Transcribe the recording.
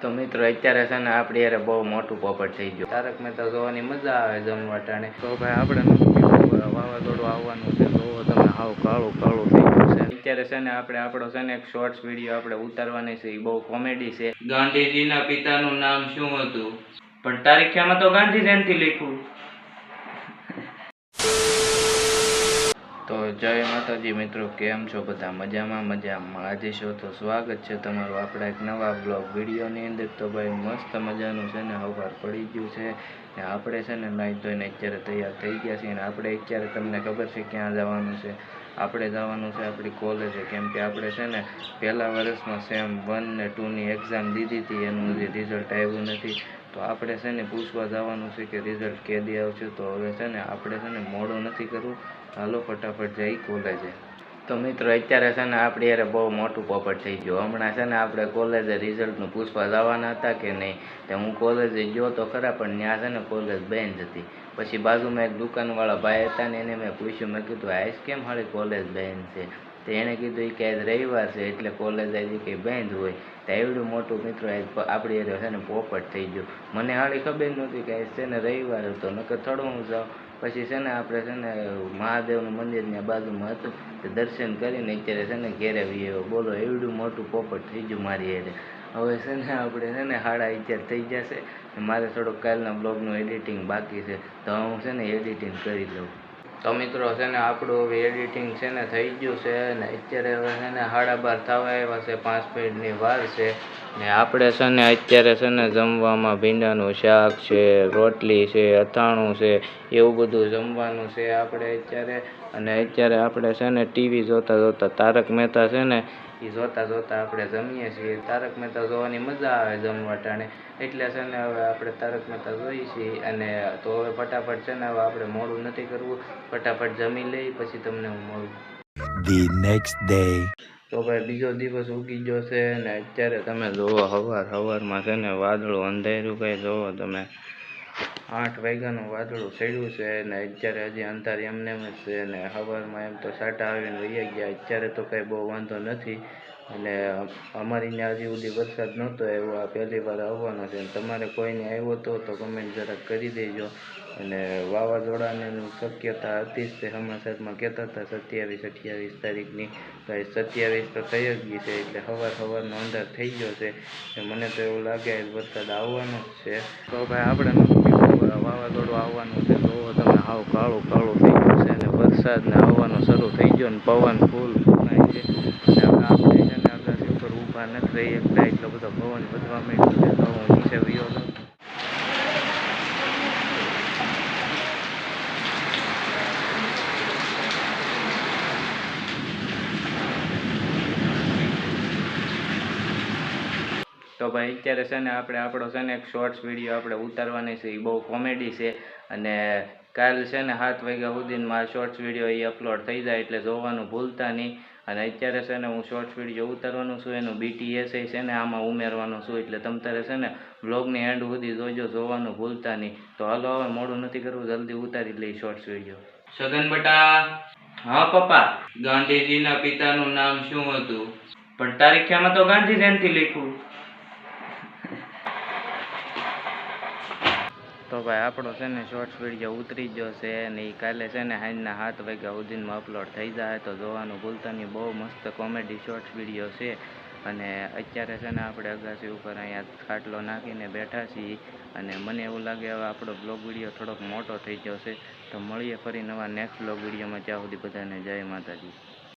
તો મિત્રો અત્યારે છે ને આપણી યારે બહુ મોટું પોપટ થઈ ગયું. તારક મહેતા જોવાની મજા આવે જમવા ટાણે. તો ભાઈ આપણે વાવાઝોડું આવવાનું છે, જોવો તમે હાવ કાળું કાળું થઈ ગયું છે. અત્યારે છે ને આપણો છે ને એક શોર્ટ્સ વિડીયો આપણે ઉતારવાની છે, એ બહુ કોમેડી છે. ગાંધીજીના પિતાનું નામ શું હતું? પણ તારીખમાં તો ગાંધી જયંતિ લખ્યું. તો જય માતાજી મિત્રો, કેમ છો બધા? મજામાં આજે છો તો સ્વાગત છે તમારું આપણા એક નવા બ્લોગ વિડીયોની અંદર. તો ભાઈ મસ્ત મજાનું છે ને સવાર પડી ગયું છે ને આપણે છે ને નાહી ધોઈને અત્યારે તૈયાર થઈ ગયા છીએ. અને આપણે અત્યારે તમને ખબર છે ક્યાં જવાનું છે? આપણે જવાનું છે આપણી કોલેજે, કેમ કે આપણે છે ને પહેલા વર્ષમાં સેમ 1 ને 2ની એક્ઝામ દીધી હતી, એનું હજી રિઝલ્ટ આવ્યું નથી. તો આપણે છે ને પૂછવા જવાનું છે કે રિઝલ્ટ કેદી આવશે. તો હવે છે ને આપણે છે ને મોડું નથી કરવું, હાલો ફટાફટ જઈ કોલેજે. તો મિત્રો અત્યારે છે ને આપણી યારે બહુ મોટું પોપટ થઈ ગયું. હમણાં છે ને આપણે કોલેજે રિઝલ્ટનું પૂછવા જવાના હતા કે નહીં, તો હું કોલેજે ગયો તો ખરા, પણ ત્યાં છે ને કોલેજ બંધ હતી. પછી બાજુમાં એક દુકાનવાળા ભાઈ હતા ને એને મેં પૂછ્યું, મેં કીધું આઈસ કેમ હાળી કોલેજ બંધ છે? તો એણે કીધું કે આજ રવિવાર છે એટલે કોલેજ આજે કંઈ બંધ હોય. તો એવડું મોટું મિત્રો આપણી યારે છે ને પોપટ થઈ ગયું. મને હાળી ખબર નહોતી કે આજ છે ને રવિવાર હતો, નકર થોડું હું જાઉં. પછી છે ને આપણે છે ને મહાદેવનું મંદિર ત્યાં બાજુમાં હતું, તો દર્શન કરીને અત્યારે છે ને ઘેરે આવીએ. બોલો એવડું મોટું પોપટ થઈ ગયું મારી યારે. હવે છે ને આપણે છે ને 11:30 થઈ જશે. મારે થોડુંક કાલના બ્લોગનું એડિટિંગ બાકી છે, તો હું છે ને એડિટિંગ કરી લઉં. તો મિત્રો છે ને આપણું હવે એડિટિંગ છે ને થઈ ગયું છે ને અત્યારે હવે છે ને 12:30 થવા આવ્યા છે, 5 મિનિટની વાર છે. ને આપણે છે ને અત્યારે છે ને જમવામાં ભીંડાનું શાક છે, રોટલી છે, અથાણું છે, એવું બધું જમવાનું છે આપણે અત્યારે. અને અત્યારે આપણે છે ને ટીવી જોતા તારક મહેતા છે ને એ જોતા આપણે જમીએ છીએ. તારક મહેતા જોવાની મજા આવે જમવા ટાણે, એટલે છે ને હવે આપણે તારક મહેતા જોઈએ છીએ. અને તો હવે ફટાફટ છે ને હવે આપણે મોડું નથી કરવું, ફટાફટ જમી લઈ પછી તમને હું મળું. The next day. તો ભાઈ બીજો દિવસ ઉગી ગયો છે ને અત્યારે તમે જુઓ સવારમાં છે ને વાદળું અંધાર્યું, કંઈ જુઓ તમે 8 વાગ્યાનું વાદળું ચડ્યું છે ને અત્યારે હજી અંધાર એમને જ છે. ને સવારમાં એમ તો સાટા આવીને વહી ગયા, અત્યારે તો કંઈ બહુ વાંધો નથી. અને અમારી ત્યાં હજી સુધી વરસાદ નહોતો આવ્યો, આ પહેલી વાર આવવાનો છે. તમારે કોઈને આવ્યો તો કમેન્ટ જરાક કરી દેજો. અને વાવાઝોડાની શક્યતા હતી જ, તે સમાચારમાં કહેતા હતા 27-28 તારીખની. ભાઈ 27 તો થઈ જ ગઈ છે, એટલે સવારનો અંધાર થઈ ગયો છે. મને તો એવું લાગે વરસાદ આવવાનો જ છે. તો ભાઈ આપણે વાવાઝોડું આવવાનું છે, જોવો તમે હાવ કાળું કાળું થઈ ગયું છે. અને વરસાદ ને આવવાનો શરૂ થઈ ગયો ને પવન ફૂલ ફૂંકાય છે. અને આપણે છે ને અગાસી ઉપર ઊભા નથી રહી શકતા, એટલો બધો પવન વધવા માંડ્યો છે. તો હું નીચે વયો જાઉં. તો ભાઈ અત્યારે છે ને આપણો છે ને એક શોર્ટ્સ વિડીયો આપણે ઉતારવાની છે, એ બહુ કોમેડી છે. અને કાલ છે ને 7 વાગ્યા સુધીમાં શોર્ટ્સ વિડીયો એ અપલોડ થઈ જાય, એટલે જોવાનું ભૂલતા નહીં. અને અત્યારે છે ને હું શોર્ટ્સ વિડીયો ઉતારવાનું છું, એનું BTS છે ને આમાં ઉમેરવાનું છું, એટલે તમ તારે છે ને બ્લોગની એન્ડ સુધી જોજો, જોવાનું ભૂલતા નહીં. તો હાલો હવે મોડું નથી કરવું, જલ્દી ઉતારી લઈ શોર્ટ્સ વિડીયો. સગન બટા. હા પપ્પા. ગાંધીજીના પિતાનું નામ શું હતું? પણ તારીખમાં તો ગાંધી જયંતિ લખ્યું. તો ભાઈ આપણો છે ને શોર્ટ્સ વિડીયો ઉતરી ગયો છે અને એ કાલે છે ને સાંજના 7 વાગ્યા સુધીમાં અપલોડ થઈ જાય, તો જોવાનું ભૂલતા નહીં. બહુ મસ્ત કોમેડી શોર્ટ્સ વિડીયો છે. અને અત્યારે છે ને આપણે અગાસી ઉપર અહીંયા ખાટલો નાખીને બેઠા છીએ. અને મને એવું લાગે હવે આપણો બ્લોગ વિડીયો થોડોક મોટો થઈ ગયો છે. તો મળીએ ફરી નવા નેક્સ્ટ બ્લોગ વિડીયોમાં. ત્યાં સુધી બધાને જય માતાજી.